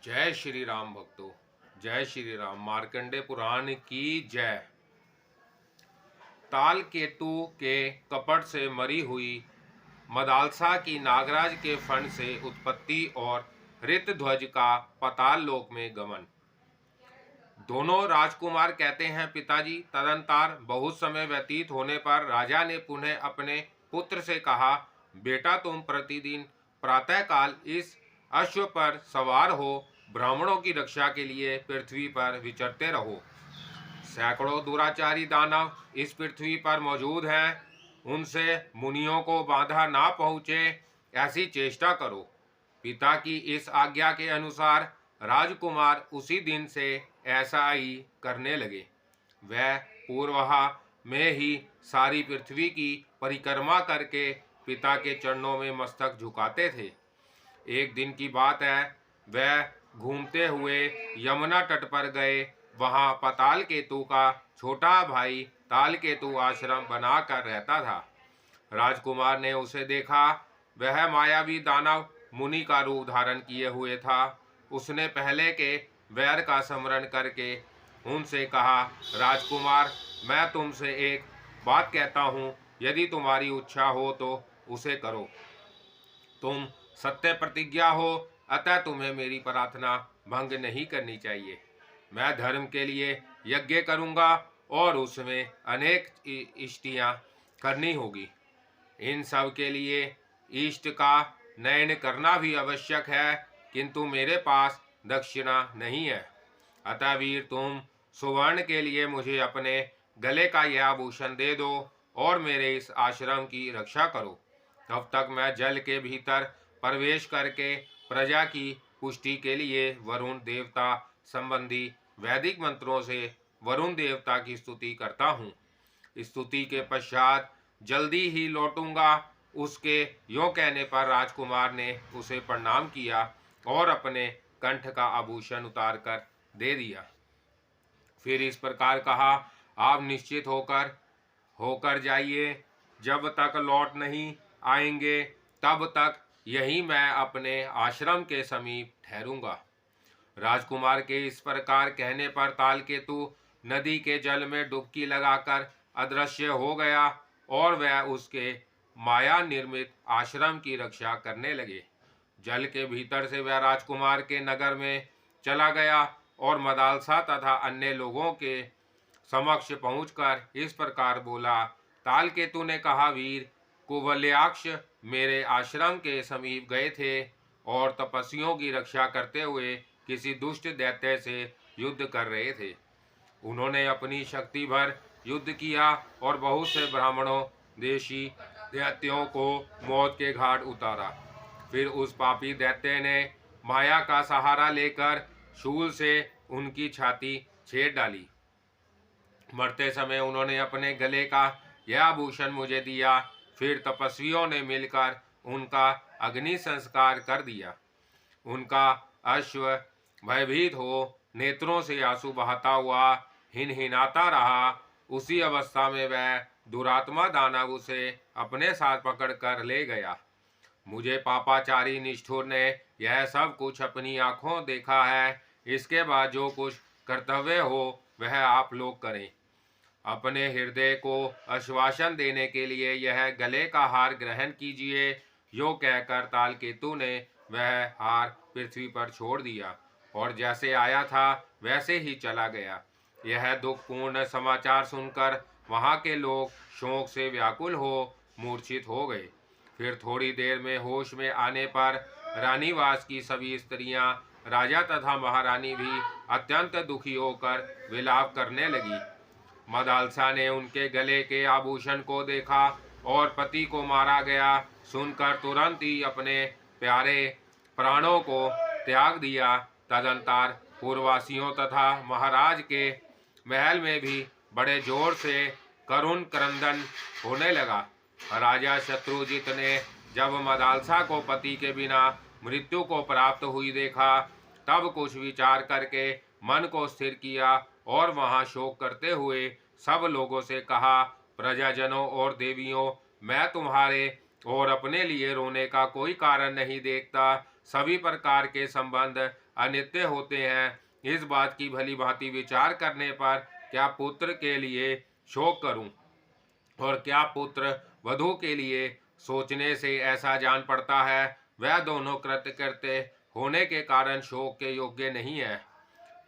जय श्री राम भक्तों। जय श्री राम। मार्कंडे पुराण की जय। ताल केतु के कपट से मरी हुई मदालसा की नागराज के फण से उत्पत्ति और ऋतध्वज का पाताल लोक में गमन। दोनों राजकुमार कहते हैं, पिताजी। तदंतर बहुत समय व्यतीत होने पर राजा ने पुनः अपने पुत्र से कहा, बेटा, तुम प्रतिदिन प्रातःकाल इस अश्व पर सवार हो ब्राह्मणों की रक्षा के लिए पृथ्वी पर विचरते रहो। सैकड़ों दुराचारी दानव इस पृथ्वी पर मौजूद हैं, उनसे मुनियों को बाधा ना पहुँचे ऐसी चेष्टा करो। पिता की इस आज्ञा के अनुसार राजकुमार उसी दिन से ऐसा ही करने लगे। वह पूर्वहा में ही सारी पृथ्वी की परिक्रमा करके पिता के चरणों में मस्तक झुकाते थे। एक दिन की बात है, वह घूमते हुए यमुना तट पर गए। वहां पाताल केतु का छोटा भाई ताल केतु आश्रम बनाकर रहता था। राजकुमार ने उसे देखा। वह मायावी दानव मुनि का रूप धारण किए हुए था। उसने पहले के वैर का स्मरण करके उनसे कहा, राजकुमार, मैं तुमसे एक बात कहता हूँ, यदि तुम्हारी इच्छा हो तो उसे करो। तुम सत्य प्रतिज्ञा हो, अतः तुम्हें मेरी प्रार्थना भंग नहीं करनी चाहिए। मैं धर्म के लिए यज्ञ करूंगा और उसमें अनेक इष्टियां करनी होगी। इन सब के लिए इष्ट का नयन करना भी आवश्यक है, किंतु मेरे पास दक्षिणा नहीं है। अतः वीर, तुम सुवर्ण के लिए मुझे अपने गले का यह आभूषण दे दो और मेरे इस आश्रम की रक्षा करो। तब तक मैं जल के भीतर प्रवेश करके प्रजा की पुष्टि के लिए वरुण देवता संबंधी वैदिक मंत्रों से वरुण देवता की स्तुति करता हूँ। स्तुति के पश्चात जल्दी ही लौटूंगा। उसके यों कहने पर राजकुमार ने उसे प्रणाम किया और अपने कंठ का आभूषण उतार कर दे दिया। फिर इस प्रकार कहा, आप निश्चित होकर जाइए। जब तक लौट नहीं आएंगे तब तक यही मैं अपने आश्रम के समीप ठहरूंगा। राजकुमार के इस प्रकार कहने पर तालकेतु नदी के जल में डुबकी लगाकर अदृश्य हो गया और वह उसके माया निर्मित आश्रम की रक्षा करने लगे। जल के भीतर से वह राजकुमार के नगर में चला गया और मदालसा तथा अन्य लोगों के समक्ष पहुंचकर इस प्रकार बोला, तालकेतु ने कहा, वीर, कुवलयाक्ष मेरे आश्रम के समीप गए थे और तपस्वियों की रक्षा करते हुए किसी दुष्ट दैत्य से युद्ध कर रहे थे। उन्होंने अपनी शक्ति भर युद्ध किया और बहुत से ब्राह्मणों देशी दैत्यों को मौत के घाट उतारा। फिर उस पापी दैत्य ने माया का सहारा लेकर शूल से उनकी छाती छेद डाली। मरते समय उन्होंने अपने गले का यह आभूषण मुझे दिया। फिर तपस्वियों ने मिलकर उनका अग्नि संस्कार कर दिया। उनका अश्व भयभीत हो नेत्रों से आंसू बहाता हुआ हिनहिनाता रहा। उसी अवस्था में वह दुरात्मा दानव उसे अपने साथ पकड़ कर ले गया। मुझे पापाचारी निष्ठुर ने यह सब कुछ अपनी आंखों देखा है। इसके बाद जो कुछ कर्तव्य हो वह आप लोग करें। अपने हृदय को आश्वासन देने के लिए यह गले का हार ग्रहण कीजिए। यो कहकर तालकेतु ने वह हार पृथ्वी पर छोड़ दिया और जैसे आया था वैसे ही चला गया। यह दुखपूर्ण समाचार सुनकर वहां के लोग शोक से व्याकुल हो मूर्छित हो गए। फिर थोड़ी देर में होश में आने पर रानीवास की सभी स्त्रियां, राजा तथा महारानी भी अत्यंत दुखी होकर विलाप करने लगी। मदालसा ने उनके गले के आभूषण को देखा और पति को मारा गया सुनकर तुरंत ही अपने प्यारे प्राणों को त्याग दिया। तदंतर पूर्ववासियों तथा महाराज के महल में भी बड़े जोर से करुण क्रंदन होने लगा। राजा शत्रुजित ने जब मदालसा को पति के बिना मृत्यु को प्राप्त हुई देखा, तब कुछ विचार करके मन को स्थिर किया और वहां शोक करते हुए सब लोगों से कहा, प्रजाजनों और देवियों, मैं तुम्हारे और अपने लिए रोने का कोई कारण नहीं देखता। सभी प्रकार के संबंध अनित्य होते हैं। इस बात की भली भांति विचार करने पर क्या पुत्र के लिए शोक करूं और क्या पुत्र वधू के लिए सोचने से ऐसा जान पड़ता है, वह दोनों कृत्य करते होने के कारण शोक के योग्य नहीं है।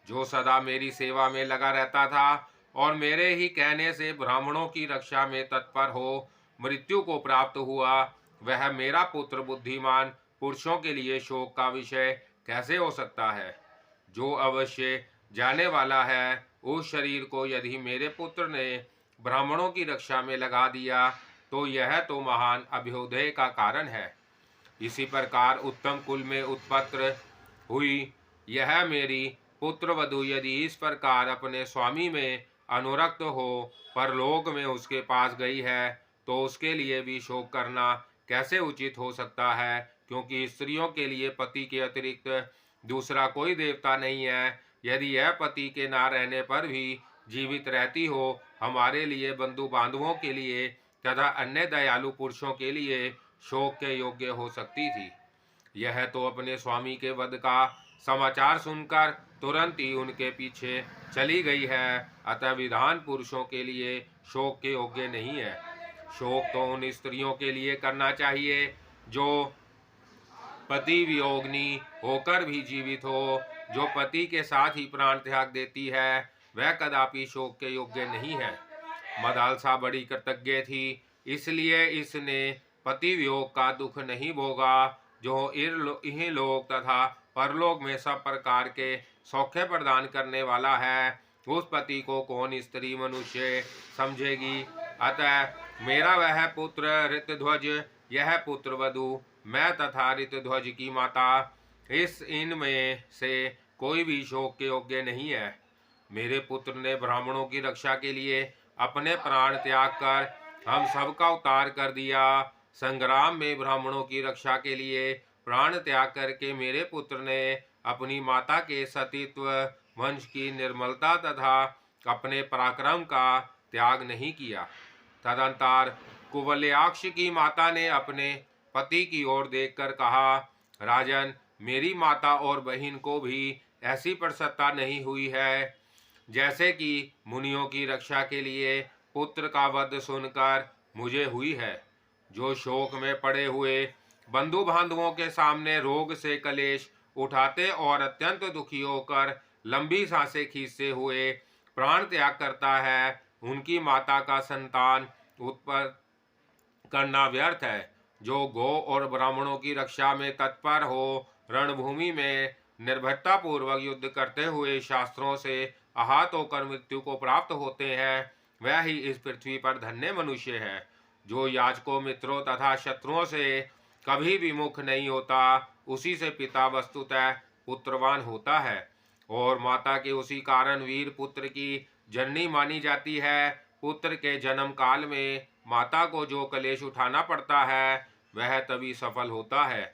जो सदा मेरी सेवा में लगा रहता था और मेरे ही कहने से ब्राह्मणों की रक्षा में तत्पर हो मृत्यु को प्राप्त हुआ, वह मेरा पुत्र बुद्धिमान पुरुषों के लिए शोक का विषय कैसे हो सकता है। जो अवश्य जाने वाला है, उस शरीर को यदि मेरे पुत्र ने ब्राह्मणों की रक्षा में लगा दिया तो यह तो महान अभ्युदय का कारण है। इसी प्रकार उत्तम कुल में उत्पन्न हुई यह मेरी पुत्र वधू यदि इस प्रकार अपने स्वामी में अनुरक्त हो परलोक में उसके पास गई है, तो उसके लिए भी शोक करना कैसे उचित हो सकता है, क्योंकि स्त्रियों के लिए पति के अतिरिक्त दूसरा कोई देवता नहीं है। यदि यह पति के ना रहने पर भी जीवित रहती हो, हमारे लिए, बंधु बांधवों के लिए तथा अन्य दयालु पुरुषों के लिए शोक के योग्य हो सकती थी। यह तो अपने स्वामी के वध का समाचार सुनकर तुरंत ही उनके पीछे चली गई है, अतः विधान पुरुषों के लिए शोक के योग्य नहीं है। शोक तो उन स्त्रियों के लिए करना चाहिए जो पति वियोगिनी होकर भी जीवित हो। जो पति के साथ ही प्राण त्याग देती है, वह कदापि शोक के योग्य नहीं है। मदालसा बड़ी कृतज्ञ थी, इसलिए इसने पति वियोग का दुख नहीं भोगा। जो इह लोक तथा परलोक में सब प्रकार के सौख्य प्रदान करने वाला है, उस पति को कौन स्त्री मनुष्य समझेगी। अतः मेरा वह पुत्र ऋतध्वज, यह पुत्र वधू, मैं तथा ऋतध्वज की माता, इनमें से कोई भी शोक के योग्य नहीं है। मेरे पुत्र ने ब्राह्मणों की रक्षा के लिए अपने प्राण त्याग कर हम सबका उद्धार कर दिया। संग्राम में ब्राह्मणों की रक्षा के लिए प्राण त्याग करके मेरे पुत्र ने अपनी माता के सतीत्व, वंश की निर्मलता तथा अपने पराक्रम का त्याग नहीं किया। तदंतर कुवलयाक्ष की माता ने अपने पति की ओर देखकर कहा, राजन, मेरी माता और बहन को भी ऐसी प्रसन्नता नहीं हुई है जैसे कि मुनियों की रक्षा के लिए पुत्र का वध सुनकर मुझे हुई है। जो शोक में पड़े हुए बंधु बांधवों के सामने रोग से कलेश उठाते और अत्यंत दुखी होकर लंबी सांसें खींचते हुए प्राण त्याग करता है, उनकी माता का संतान उत्पन्न करना व्यर्थ है। जो गौ और ब्राह्मणों की रक्षा में तत्पर हो, रणभूमि में निर्भयता पूर्वक युद्ध करते हुए शास्त्रों से आहत होकर मृत्यु को प्राप्त होते हैं, वह ही इस पृथ्वी पर धन्य मनुष्य है। जो याचकों, मित्रों तथा शत्रुओं से कभी विमुख नहीं होता, उसी से पिता वस्तुतः पुत्रवान होता है और माता के उसी कारण वीर पुत्र की जननी मानी जाती है। पुत्र के जन्म काल में माता को जो कलेश उठाना पड़ता है, वह तभी सफल होता है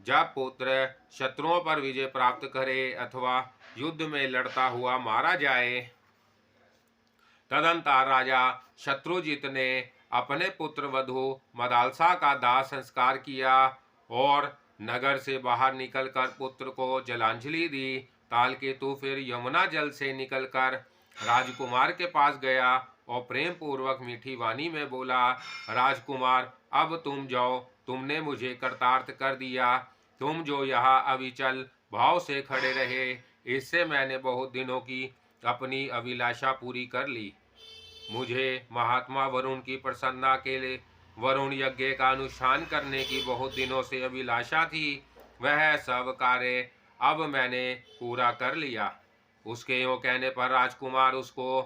जब पुत्र शत्रुओं पर विजय प्राप्त करे अथवा युद्ध में लड़ता हुआ मारा जाए। तदंतर राजा शत्रुजित ने अपने पुत्र वधू मदालसा का दाह संस्कार किया और नगर से बाहर निकलकर पुत्र को जलांजलि दी। तालकेतु फिर यमुना जल से निकलकर राजकुमार के पास गया और प्रेम पूर्वक मीठी वाणी में बोला, राजकुमार, अब तुम जाओ, तुमने मुझे कृतार्थ कर दिया। तुम जो यहाँ अविचल भाव से खड़े रहे, इससे मैंने बहुत दिनों की अपनी अभिलाषा पूरी कर ली। मुझे महात्मा वरुण की प्रसन्नता के लिए वरुण यज्ञ का अनुष्ठान करने की बहुत दिनों से अभिलाषा थी। वह सब कार्य अब मैंने पूरा कर लिया। उसके यों कहने पर राजकुमार उसको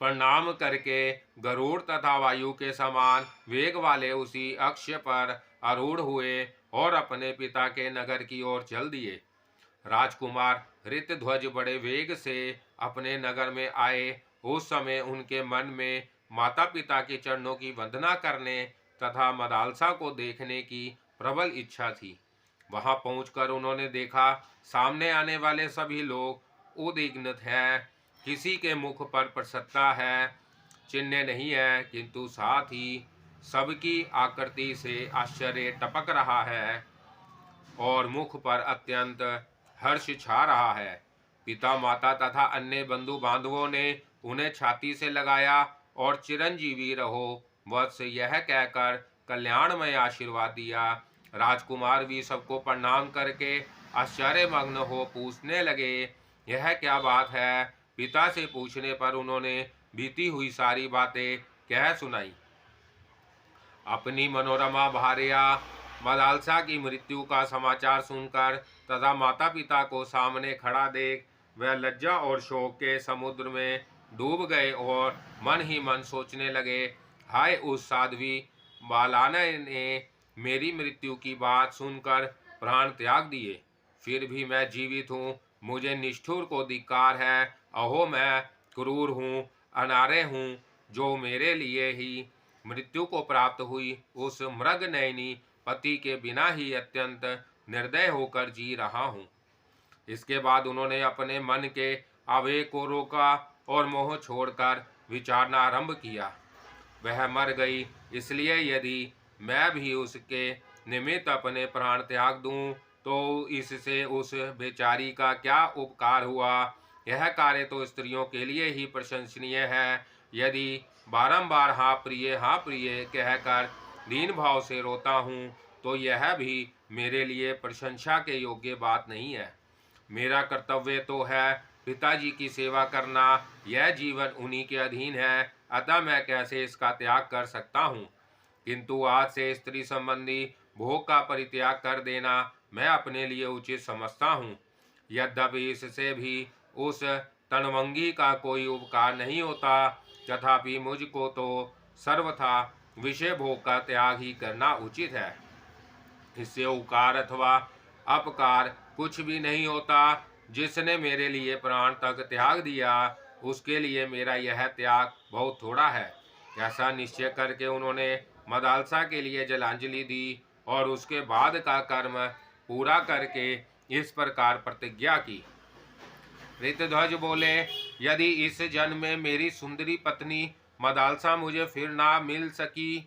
प्रणाम करके गरुड़ तथा वायु के समान वेग वाले उसी अक्ष पर आरूढ़ हुए और अपने पिता के नगर की ओर चल दिए। राजकुमार ऋतध्वज बड़े वेग से अपने नगर में आए। उस समय उनके मन में माता पिता के चरणों की वंदना करने तथा मदालसा को देखने की प्रबल इच्छा थी। वहां पहुंचकर उन्होंने देखा, सामने आने वाले सभी लोग उद्विग्न हैं। किसी के मुख पर प्रसन्नता है चिन्ह नहीं है, किंतु साथ ही सबकी आकृति से आश्चर्य टपक रहा है और मुख पर अत्यंत हर्ष छा रहा है। पिता, माता तथा अन्य बंधु बांधवों ने उन्हें छाती से लगाया और चिरंजीवी रहो वत्स यह कहकर कल्याणमय आशीर्वाद दिया। राजकुमार भी सबको प्रणाम करके आश्चर्यमग्न हो पूछने लगे, यह क्या बात है? पिता से पूछने पर उन्होंने बीती हुई सारी बातें कह सुनाई। अपनी मनोरमा भार्या मदालसा की मृत्यु का समाचार सुनकर तथा माता पिता को सामने खड़ा देख वह लज्जा और शोक के समुद्र में डूब गए और मन ही मन सोचने लगे, हाय उस साध्वी बालाना ने मेरी मृत्यु की बात सुनकर प्राण त्याग दिए, फिर भी मैं जीवित हूँ। मुझे निष्ठुर को धिक्कार है। अहो मैं क्रूर हूँ, अनार्य हूँ, जो मेरे लिए ही मृत्यु को प्राप्त हुई उस मृग नयनी पति के बिना ही अत्यंत निर्दय होकर जी रहा हूँ। इसके बाद उन्होंने अपने मन के आवेग को रोका और मोह छोड़कर विचारना आरंभ किया। वह मर गई, इसलिए यदि मैं भी उसके निमित्त अपने प्राण त्याग दूं तो इससे उस बेचारी का क्या उपकार हुआ? यह कार्य तो स्त्रियों के लिए ही प्रशंसनीय है। यदि बारंबार हाँ प्रिय कहकर दीन भाव से रोता हूँ तो यह भी मेरे लिए प्रशंसा के योग्य बात नहीं है। मेरा कर्तव्य तो है पिताजी की सेवा करना, यह जीवन उन्हीं के अधीन है, अतः मैं कैसे इसका त्याग कर सकता हूँ? किंतु आज से स्त्री संबंधी भोग का परित्याग कर देना मैं अपने लिए उचित समझता हूँ। यद्यपि इससे भी उस तनवंगी का कोई उपकार नहीं होता, तथापि मुझको तो सर्वथा विषय भोग का त्याग ही करना उचित है। इससे उपकार अथवा अपकार कुछ भी नहीं होता। जिसने मेरे लिए प्राण तक त्याग दिया उसके लिए मेरा यह त्याग बहुत थोड़ा है। ऐसा निश्चय करके उन्होंने मदालसा के लिए जलांजलि दी और उसके बाद का कर्म पूरा करके इस प्रकार प्रतिज्ञा की। ऋतध्वज बोले, यदि इस जन्म में मेरी सुंदरी पत्नी मदालसा मुझे फिर ना मिल सकी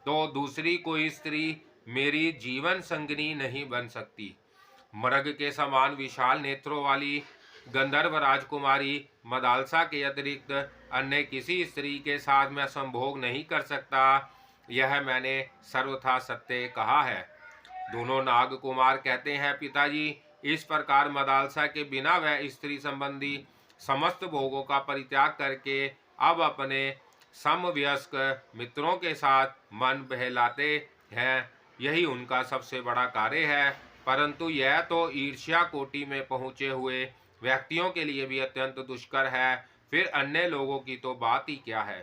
तो दूसरी कोई स्त्री मेरी जीवन संगिनी नहीं बन सकती। मृग के समान विशाल नेत्रों वाली गंधर्व राजकुमारी मदालसा के अतिरिक्त अन्य किसी स्त्री के साथ मैं संभोग नहीं कर सकता, यह मैंने सर्वथा सत्य कहा है। दोनों नाग कुमार कहते हैं, पिताजी इस प्रकार मदालसा के बिना वह स्त्री संबंधी समस्त भोगों का परित्याग करके अब अपने समवयस्क मित्रों के साथ मन बहलाते हैं, यही उनका सबसे बड़ा कार्य है। परंतु यह तो ईर्ष्या कोटि में पहुँचे हुए व्यक्तियों के लिए भी अत्यंत दुष्कर है, फिर अन्य लोगों की तो बात ही क्या है।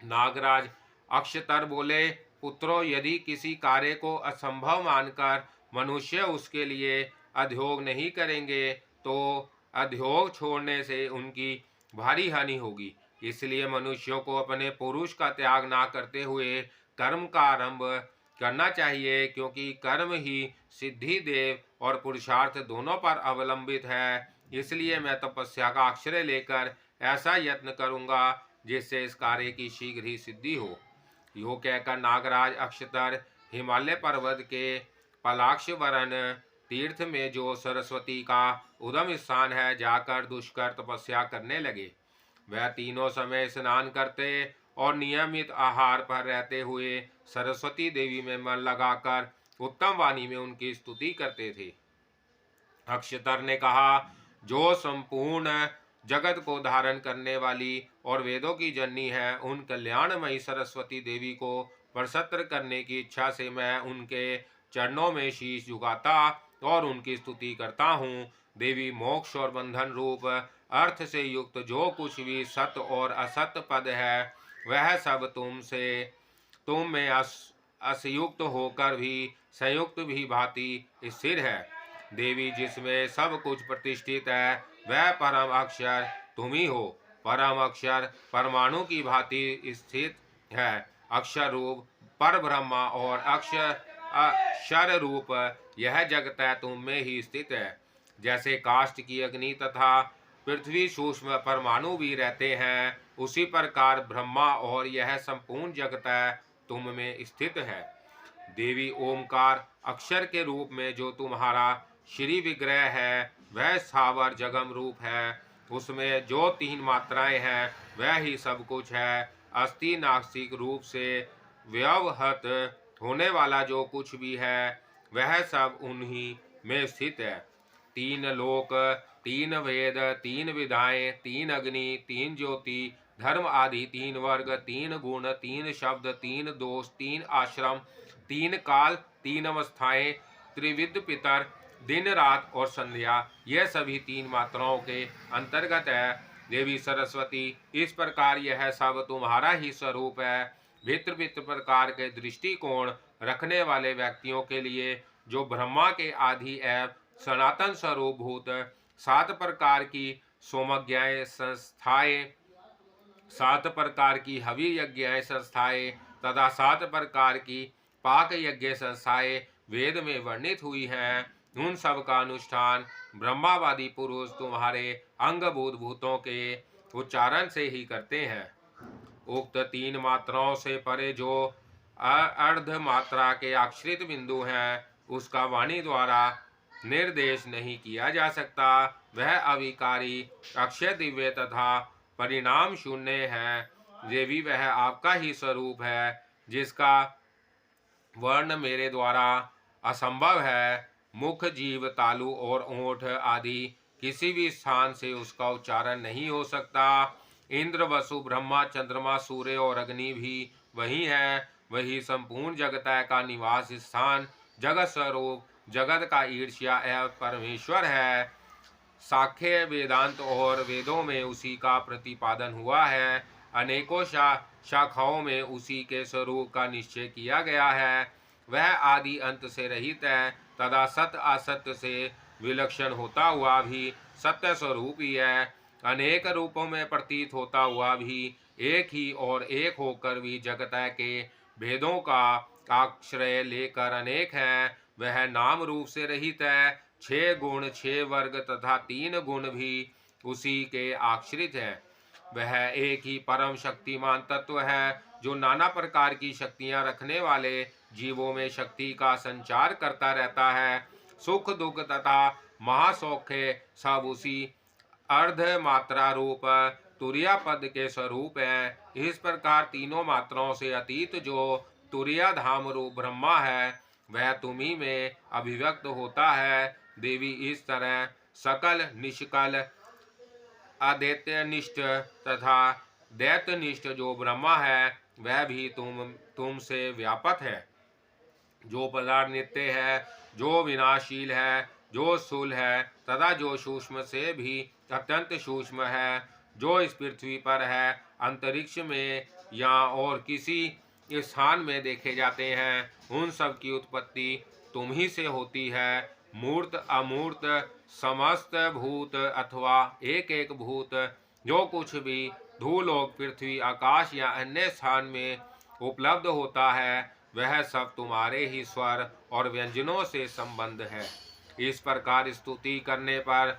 नागराज अक्षतर बोले, पुत्रों, यदि किसी कार्य को असंभव मानकर मनुष्य उसके लिए अध्योग नहीं करेंगे तो अध्योग छोड़ने से उनकी भारी हानि होगी। इसलिए मनुष्यों को अपने पुरुष का त्याग ना करते हुए कर्म का आरंभ करना चाहिए, क्योंकि कर्म ही सिद्धि देव और पुरुषार्थ दोनों पर अवलंबित है। इसलिए मैं तपस्या का आश्रय लेकर ऐसा यत्न करूंगा जिससे इस कार्य की शीघ्र ही सिद्धि हो। यो कहकर नागराज अक्षतर हिमालय पर्वत के पलाक्ष वरण तीर्थ में जो सरस्वती का उद्गम स्थान है जाकर दुष्कर तपस्या करने लगे। वह तीनों समय स्नान करते और नियमित आहार पर रहते हुए सरस्वती देवी में मन लगाकर उत्तम वाणी में उनकी स्तुति करते थे। अक्षतर ने कहा, जो संपूर्ण जगत को धारण करने वाली और वेदों की जननी है, उन कल्याणमयी सरस्वती देवी को प्रसन्न करने की इच्छा से मैं उनके चरणों में शीश झुकाता और उनकी स्तुति करता हूँ। देवी, मोक्ष और बंधन रूप अर्थ से युक्त जो कुछ भी सत और असत पद है वह सब तुम में असयुक्त होकर भी संयुक्त भी भांति स्थिर है। देवी, जिसमें सब कुछ प्रतिष्ठित है वह परम अक्षर तुम ही हो। परम अक्षर परमाणु की भांति स्थित है। अक्षर रूप पर ब्रह्मा और अक्षर रूप यह जगत है तुम में ही स्थित है। जैसे काष्ठ की अग्नि तथा पृथ्वी सूक्ष्म परमाणु भी रहते हैं, उसी प्रकार ब्रह्मा और यह संपूर्ण जगत है तुम में स्थित है। देवी ओमकार अक्षर के रूप में जो तुम्हारा श्री विग्रह है वह स्थावर जगम रूप है। उसमें जो 3 मात्राएं हैं वह ही सब कुछ है। अस्थि नास्तिक रूप से व्यवहत होने वाला जो कुछ भी है वह सब उन्हीं में स्थित है। 3 लोक, 3 वेद, 3 विधाएं, 3 अग्नि, 3 ज्योति, धर्म आदि 3 वर्ग, 3 गुण, 3 शब्द, 3 दोष, 3 आश्रम, 3 काल, 3 अवस्थाएं, त्रिविध पितर, दिन रात और संध्या, यह सभी 3 मात्राओं के अंतर्गत है। देवी सरस्वती, इस प्रकार यह सब तुम्हारा ही स्वरूप है। भित्र भित्र प्रकार के दृष्टिकोण रखने वाले व्यक्तियों के लिए जो ब्रह्मा के आदि एवं सनातन स्वरूप भूत 7 प्रकार की सोमज्ञाएं संस्थाएं, 7 प्रकार की हवि यज्ञ संस्थाएं तथा 7 प्रकार की पाक यज्ञ संस्थाएं वेद में वर्णित हुई हैं, उन सब का अनुष्ठान ब्रह्मावादी पुरुष तुम्हारे अंगभूत भूतों के उच्चारण से ही करते हैं। उक्त 3 मात्राओं से परे जो अर्ध मात्रा के आश्रित बिंदु हैं उसका वाणी द्वारा निर्देश नहीं किया जा सकता। वह अविकारी, अक्षय दिव्य तथा परिणाम शून्य है। देवी, वह आपका ही स्वरूप है जिसका वर्ण मेरे द्वारा असंभव है। मुख, जीव, तालु और ओंठ आदि किसी भी स्थान से उसका उच्चारण नहीं हो सकता। इंद्र, वसु, ब्रह्मा, चंद्रमा, सूर्य और अग्नि भी वही है। वही संपूर्ण जगत का निवास स्थान, जगत स्वरूप, जगत का ईर्ष्या एवं परमेश्वर है। साख्य, वेदांत और वेदों में उसी का प्रतिपादन हुआ है। अनेकों शाखाओं में उसी के स्वरूप का निश्चय किया गया है। वह आदि अंत से रहित है तथा सत्य असत्य से विलक्षण होता हुआ भी सत्य स्वरूप ही है। अनेक रूपों में प्रतीत होता हुआ भी एक ही और एक होकर भी जगत के भेदों का आश्रय लेकर अनेक है। वह नाम रूप से रहित है। 6 गुण, 6 वर्ग तथा 3 गुण भी उसी के आश्रित है। वह एक ही परम शक्तिमान तत्व है जो नाना प्रकार की शक्तियां रखने वाले जीवों में शक्ति का संचार करता रहता है। सुख दुख तथा महासौख्य सब उसी अर्ध मात्रा रूप तुरिया पद के स्वरूप है। इस प्रकार तीनों मात्राओं से अतीत जो तुरिया धाम रूप ब्रह्मा है वह तुम्ही में अभिव्यक्त होता है। देवी, इस तरह सकल निष्कल अदैत्यनिष्ठ तथा दैत्यनिष्ठ जो ब्रह्मा है वह भी तुमसे व्यापक है। जो पदार्थ नित्य है, जो विनाशील है, जो स्थूल है तथा जो सूक्ष्म से भी अत्यंत सूक्ष्म है, जो इस पृथ्वी पर है, अंतरिक्ष में या और किसी स्थान में देखे जाते हैं, उन सब की उत्पत्ति तुम ही से होती है। मूर्त अमूर्त समस्त भूत अथवा एक एक भूत जो कुछ भी धूलोक, पृथ्वी, आकाश या अन्य स्थान में उपलब्ध होता है वह सब तुम्हारे ही स्वर और व्यंजनों से संबंध है। इस प्रकार स्तुति करने पर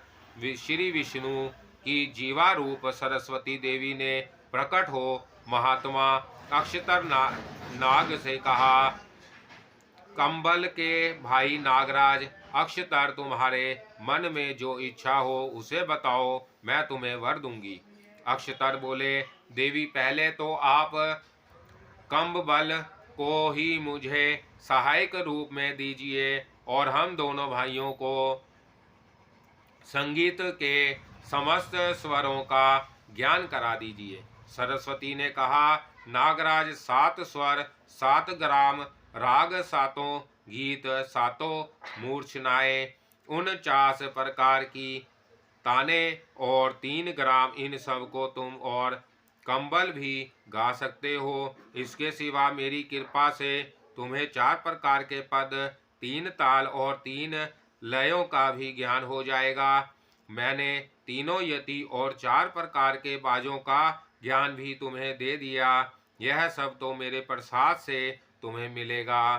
श्री विष्णु की जीवा रूप सरस्वती देवी ने प्रकट हो महात्मा अक्षतर नाग से कहा, कंबल के भाई नागराज, अक्षतर, तुम्हारे मन में जो इच्छा हो उसे बताओ, मैं तुम्हें वर दूंगी। अक्षतर बोले, देवी, पहले तो आप कंबल को ही मुझे सहायक रूप में दीजिए और हम दोनों भाइयों को संगीत के समस्त स्वरों का ज्ञान करा दीजिए। सरस्वती ने कहा, नागराज, 7 स्वर, 7 ग्राम, राग 7 गीत, 7 मूर्छनाएं, 49 प्रकार की ताने और 3 ग्राम, इन सब को तुम और कंबल भी गा सकते हो। इसके सिवा मेरी कृपा से तुम्हें 4 प्रकार के पद, 3 ताल और 3 लयों का भी ज्ञान हो जाएगा। मैंने तीनों यति और 4 प्रकार के बाजों का ज्ञान भी तुम्हें दे दिया। यह सब तो मेरे प्रसाद से तुम्हें मिलेगा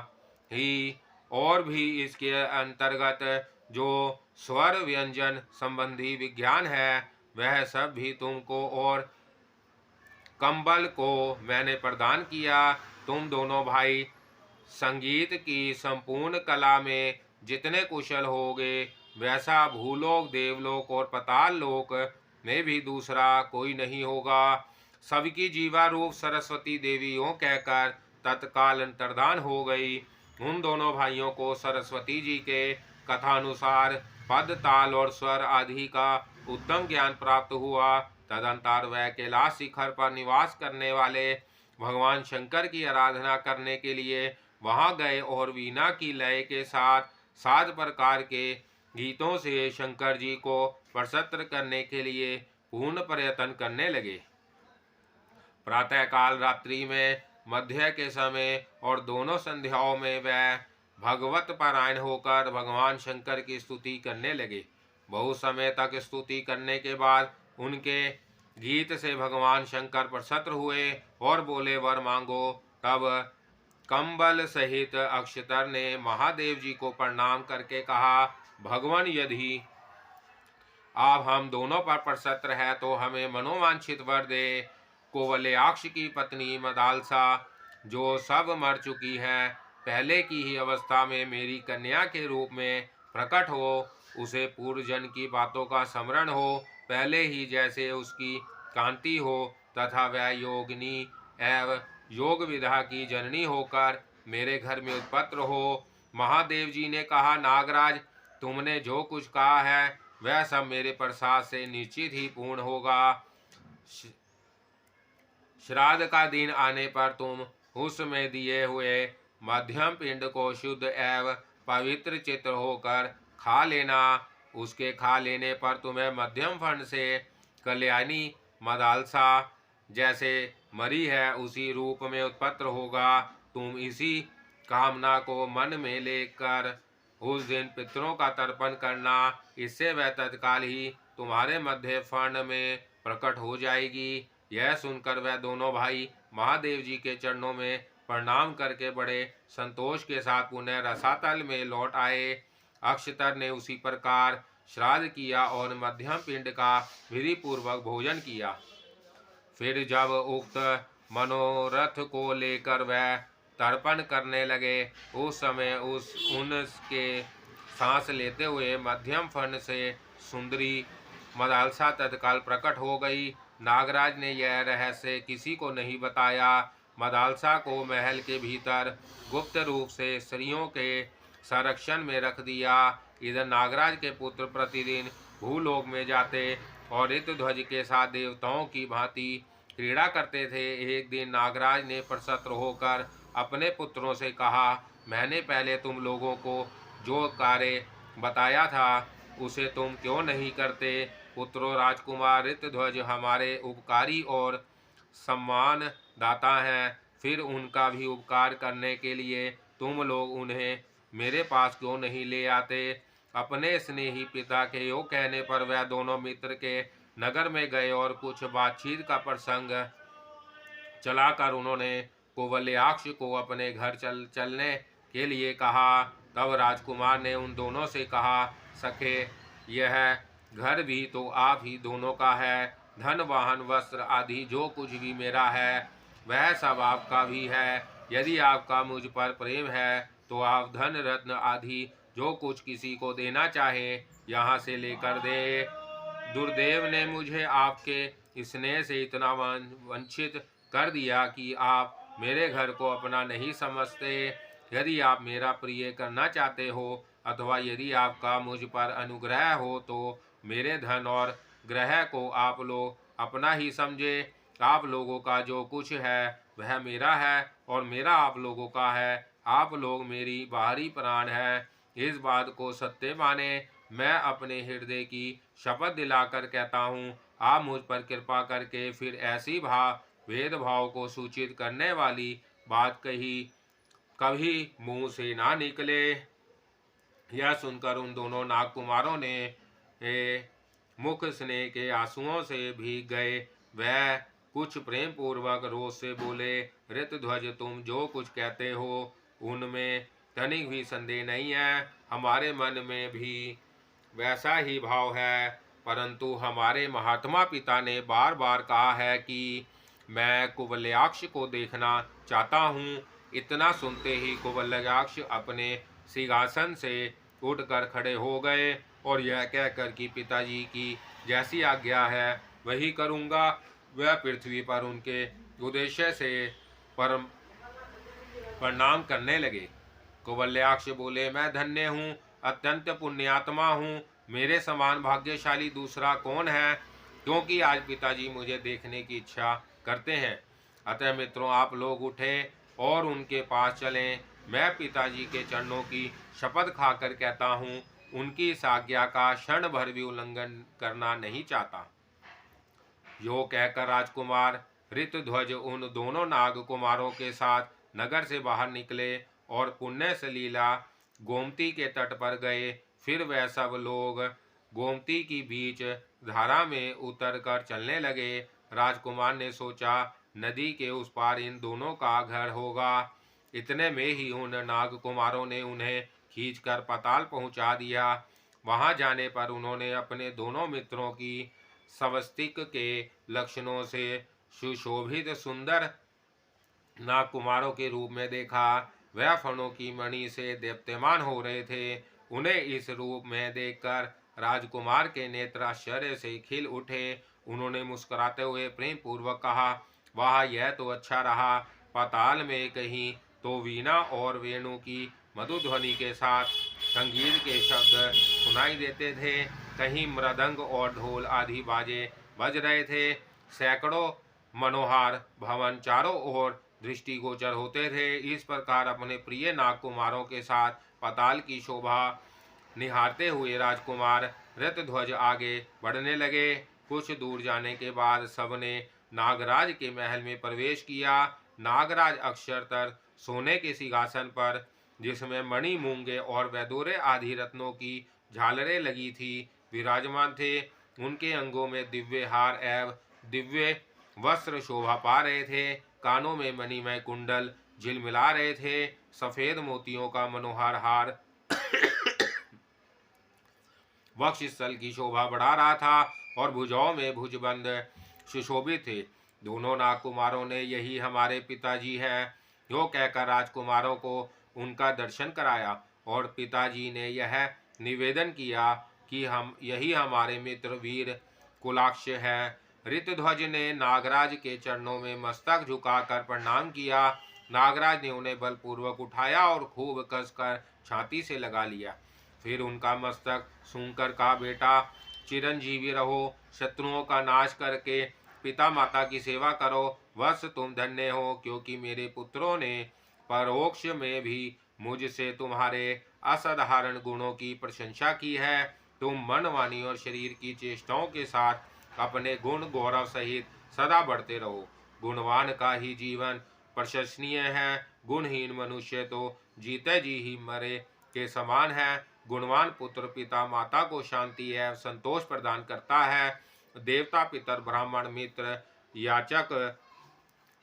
ही, और भी इसके अंतर्गत जो स्वर व्यंजन संबंधी विज्ञान है वह सब भी तुमको और कंबल को मैंने प्रदान किया। तुम दोनों भाई संगीत की संपूर्ण कला में जितने कुशल होगे, वैसा भूलोक, देवलोक और पाताल लोक में भी दूसरा कोई नहीं होगा। सबकी जीवा रूप सरस्वती देवी यों कहकर तत्काल अंतर्धान हो गई। उन दोनों भाइयों को सरस्वती जी के कथानुसार पद, ताल और स्वर आदि का उत्तम ज्ञान प्राप्त हुआ। तदंतर वह कैलाश शिखर पर निवास करने वाले भगवान शंकर की आराधना करने के लिए वहां गए और वीणा की लय के साथ 7 प्रकार के गीतों से शंकर जी को प्रसन्न करने के लिए पूर्ण प्रयत्न करने लगे। प्रातःकाल, रात्रि में, मध्य के समय और दोनों संध्याओं में वह भगवत पारायण होकर भगवान शंकर की स्तुति करने लगे। बहुत समय तक स्तुति करने के बाद उनके गीत से भगवान शंकर प्रसन्न हुए और बोले, वर मांगो। तब कंबल सहित अक्षतर ने महादेव जी को प्रणाम करके कहा, भगवान, यदि आप हम दोनों पर प्रसन्न है तो हमें मनोवांछित वर दे। कोवल्याक्ष की पत्नी मदालसा, जो सब मर चुकी है, पहले की ही अवस्था में मेरी कन्या के रूप में प्रकट हो। उसे पूर्व जन्म की बातों का स्मरण हो, पहले ही जैसे उसकी कांति हो, तथा वह योगिनी एवं योग विधा की जननी होकर मेरे घर में उत्पन्न हो। महादेव जी ने कहा, नागराज, तुमने जो कुछ कहा है वह सब मेरे प्रसाद से निश्चित ही पूर्ण होगा। श्राद्ध का दिन आने पर तुम उसमें दिए हुए मध्यम पिंड को शुद्ध एवं पवित्र चित्र होकर खा लेना। उसके खा लेने पर तुम्हें मध्यम फंड से कल्याणी मदालसा जैसे मरी है उसी रूप में उत्पन्न होगा। तुम इसी कामना को मन में लेकर उस दिन पितरों का तर्पण करना, इससे वह तत्काल ही तुम्हारे मध्य फंड में प्रकट हो जाएगी। यह सुनकर वह दोनों भाई महादेव जी के चरणों में प्रणाम करके बड़े संतोष के साथ पुनः रसातल में लौट आए। अक्षतर ने उसी प्रकार श्राद्ध किया और मध्यम पिंड का विधि पूर्वक भोजन किया। फिर जब उक्त मनोरथ को लेकर वह तर्पण करने लगे, उस समय उनके सांस लेते हुए मध्यम फंड से सुंदरी मदालसा तत्काल प्रकट हो गई। नागराज ने यह रहस्य किसी को नहीं बताया। मदालसा को महल के भीतर गुप्त रूप से स्त्रियों के संरक्षण में रख दिया। इधर नागराज के पुत्र प्रतिदिन भूलोक में जाते और ऋतध्वज के साथ देवताओं की भांति क्रीड़ा करते थे। एक दिन नागराज ने प्रसन्न होकर अपने पुत्रों से कहा, मैंने पहले तुम लोगों को जो कार्य बताया था उसे तुम क्यों नहीं करते? पुत्रों, राजकुमार ऋतध्वज हमारे उपकारी और सम्मान दाता हैं। फिर उनका भी उपकार करने के लिए तुम लोग उन्हें मेरे पास क्यों नहीं ले आते? अपने स्नेही पिता के योग कहने पर वह दोनों मित्र के नगर में गए और कुछ बातचीत का प्रसंग चलाकर उन्होंने कोवल्याक्ष को अपने घर चलने के लिए कहा। तब राजकुमार ने उन दोनों से कहा, सखे, यह घर भी तो आप ही दोनों का है। धन, वाहन, वस्त्र आदि जो कुछ भी मेरा है वह सब आपका भी है। यदि आपका मुझ पर प्रेम है तो आप धन, रत्न आदि जो कुछ किसी को देना चाहे यहाँ से लेकर दे। दुर्देव ने मुझे आपके स्नेह से इतना वंचित कर दिया कि आप मेरे घर को अपना नहीं समझते। यदि आप मेरा प्रिय करना चाहते हो अथवा यदि आपका मुझ पर अनुग्रह हो तो मेरे धन और ग्रह को आप लोग अपना ही समझे। आप लोगों का जो कुछ है वह मेरा है और मेरा आप लोगों का है। आप लोग मेरी बाहरी प्राण है। इस बात को सत्य माने। मैं अपने हृदय की शपथ दिलाकर कहता हूँ, आप मुझ पर कृपा करके फिर ऐसी भेदभाव को सूचित करने वाली बात कभी मुंह से ना निकले। यह सुनकर उन दोनों नागकुमारों ने मुख स्नेह के आंसुओं से भीग गए। वह कुछ प्रेम पूर्वक रोष से बोले, ऋतध्वज, तुम जो कुछ कहते हो उनमें तनिक भी संदेह नहीं है। हमारे मन में भी वैसा ही भाव है, परंतु हमारे महात्मा पिता ने बार बार कहा है कि मैं कुवलयाक्ष को देखना चाहता हूँ। इतना सुनते ही कुवलयाक्ष अपने सिंहासन से उठकर खड़े हो गए और यह कहकर कि पिताजी की जैसी आज्ञा है वही करूँगा, वह पृथ्वी पर उनके उद्देश्य से परम प्रणाम करने लगे। कुवलयाक्ष बोले, मैं धन्य हूँ, अत्यंत पुण्यात्मा हूँ। मेरे समान भाग्यशाली दूसरा कौन है, क्योंकि आज पिताजी मुझे देखने की इच्छा करते हैं। अतः मित्रों, आप लोग उठे और उनके पास चलें। मैं पिताजी के चरणों की शपथ खाकर कहता हूँ, उनकी इस आज्ञा का क्षण भर भी उल्लंघन करना नहीं चाहता। यो कहकर राजकुमार ऋतध्वज उन दोनों नाग कुमारों के साथ नगर से बाहर निकले और पुण्य सलीला गोमती के तट पर गए। फिर वह सब लोग गोमती की बीच धारा में उतरकर चलने लगे। राजकुमार ने सोचा, नदी के उस पार इन दोनों का घर होगा। इतने में ही उन नाग कुमारों ने उन्हें खींचकर पाताल पहुंचा दिया। वहां जाने पर उन्होंने अपने दोनों मित्रों की स्वस्तिक के लक्षणों से सुशोभित सुंदर नागकुमारों के रूप में देखा। वह फणों की मणि से दीप्यमान हो रहे थे। उन्हें इस रूप में देखकर राजकुमार के नेत्र आश्चर्य से खिल उठे। उन्होंने मुस्कुराते हुए प्रेम पूर्वक कहा, वाह, यह तो अच्छा रहा। पाताल में कहीं तो वीणा और वेणु की मधुर ध्वनि के साथ संगीत के शब्द सुनाई देते थे, कहीं मृदंग और ढोल आदि बाजे बज रहे थे। सैकड़ों मनोहार भवन चारों ओर दृष्टिगोचर होते थे। इस प्रकार अपने प्रिय नागकुमारों के साथ पाताल की शोभा निहारते हुए राजकुमार ऋतध्वज आगे बढ़ने लगे। कुछ दूर जाने के बाद सबने नागराज के महल में प्रवेश किया। नागराज अक्षरतर सोने के सिंहासन पर, जिसमें मणि, मूंगे और वैदूर्य आदि रत्नों की झालरें लगी थी, विराजमान थे। उनके अंगों में दिव्य हार एवं दिव्य वस्त्र शोभा पा रहे थे। कानों में मणिमय कुंडल झिलमिला रहे थे। सफेद मोतियों का मनोहर हार वक्षस्थल की शोभा बढ़ा रहा था और भुजाओं में भुजबंद सुशोभित थे। दोनों नागकुमारों ने, यही हमारे पिताजी हैं, यो कहकर राजकुमारों को उनका दर्शन कराया और पिताजी ने यह निवेदन किया कि यही हमारे मित्र वीर कुलाक्ष है। ऋतध्वज ने नागराज के चरणों में मस्तक झुकाकर प्रणाम किया। नागराज ने उन्हें बलपूर्वक उठाया और खूब कसकर छाती से लगा लिया। फिर उनका मस्तक सूंघकर कहा, बेटा, चिरंजीवी रहो, शत्रुओं का नाश करके पिता माता की सेवा करो। वत्स, तुम धन्य हो, क्योंकि मेरे पुत्रों ने परोक्ष में भी मुझसे तुम्हारे असाधारण गुणों की प्रशंसा की है। तुम मन, वाणी और शरीर की चेष्टाओं के साथ अपने गुण गौरव सहित सदा बढ़ते रहो। गुणवान का ही जीवन प्रशंसनीय है। गुणहीन मनुष्य तो जीते जी ही मरे के समान है। गुणवान पुत्र पिता माता को शांति एवं संतोष प्रदान करता है। देवता, पितर, ब्राह्मण, मित्र, याचक,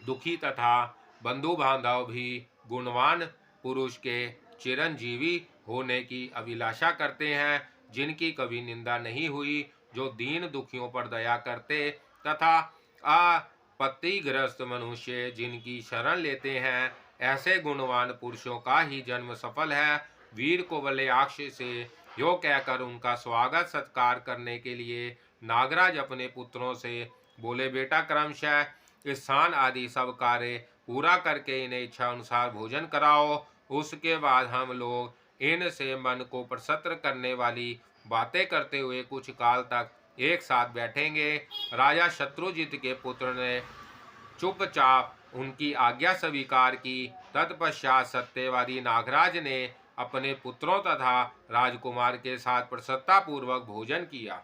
दुखी तथा बंधु बांधव भी गुणवान पुरुष के चिरंजीवी होने की अभिलाषा करते हैं, जिनकी कभी निंदा नहीं हुई, जो दीन दुखियों पर दया करते तथा आपत्तिग्रस्त मनुष्य जिनकी शरण लेते हैं, ऐसे गुणवान पुरुषों का ही जन्म सफल है। वीर कुवलयाक्ष से यो कहकर उनका स्वागत सत्कार करने के लिए नागराज अपने पुत्रों से बोले, बेटा, क्रमशः स्नान आदि सब कार्य पूरा करके इन्हें इच्छा अनुसार भोजन कराओ। उसके बाद हम लोग इनसे मन को प्रसन्न करने वाली बातें करते हुए कुछ काल तक एक साथ बैठेंगे। राजा शत्रुजित के पुत्र ने चुपचाप उनकी आज्ञा स्वीकार की। तत्पश्चात सत्यवादी नागराज ने अपने पुत्रों तथा राजकुमार के साथ प्रसन्नतापूर्वक भोजन किया।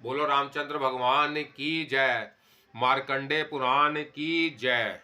बोलो रामचंद्र भगवान की जय। मार्कंडे पुराण की जय।